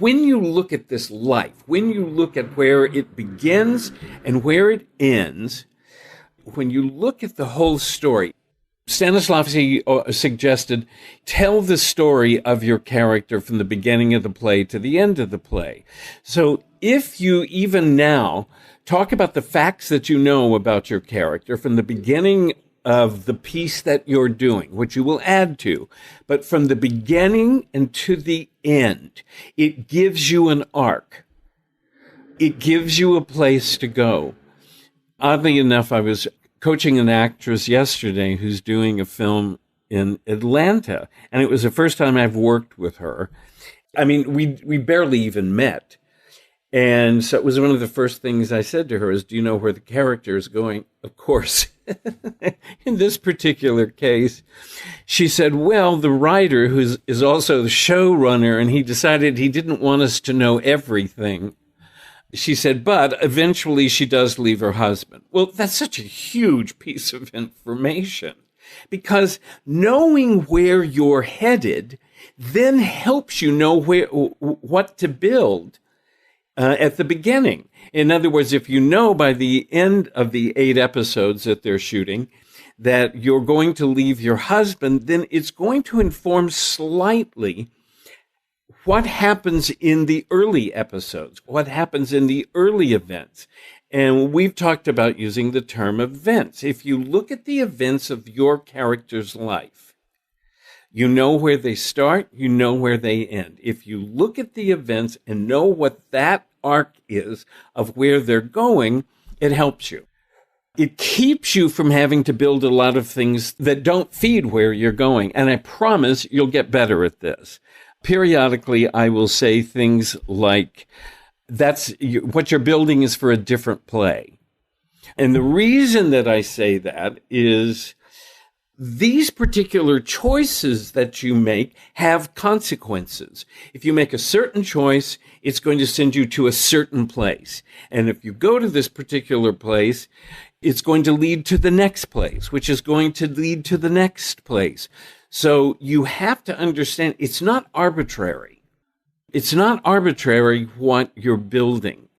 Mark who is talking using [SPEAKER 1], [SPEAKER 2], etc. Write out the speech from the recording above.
[SPEAKER 1] when you look at this life, when you look at where it begins and where it ends, when you look at the whole story, Stanislavski suggested, tell the story of your character from the beginning of the play to the end of the play. So if you even now talk about the facts that you know about your character from the beginning of the piece that you're doing, which you will add to, but from the beginning and to the end, it gives you an arc. It gives you a place to go. Oddly enough, I was coaching an actress yesterday who's doing a film in Atlanta, and it was the first time I've worked with her. I mean, we barely even met. And so it was one of the first things I said to her is, do you know where the character is going? Of course. In this particular case, she said, well, the writer who is also the showrunner, and he decided he didn't want us to know everything. She said, but eventually she does leave her husband. Well, that's such a huge piece of information, because knowing where you're headed then helps you know what to build at the beginning. In other words, if you know by the end of the 8 episodes that they're shooting that you're going to leave your husband, then it's going to inform slightly what happens in the early episodes, what happens in the early events. And we've talked about using the term events. If you look at the events of your character's life, you know where they start, you know where they end. If you look at the events and know what that arc is of where they're going, it helps you. It keeps you from having to build a lot of things that don't feed where you're going. And I promise you'll get better at this. Periodically, I will say things like, what you're building is for a different play. And the reason that I say that is these particular choices that you make have consequences. If you make a certain choice, it's going to send you to a certain place. And if you go to this particular place, it's going to lead to the next place, which is going to lead to the next place. So you have to understand it's not arbitrary. It's not arbitrary what you're building.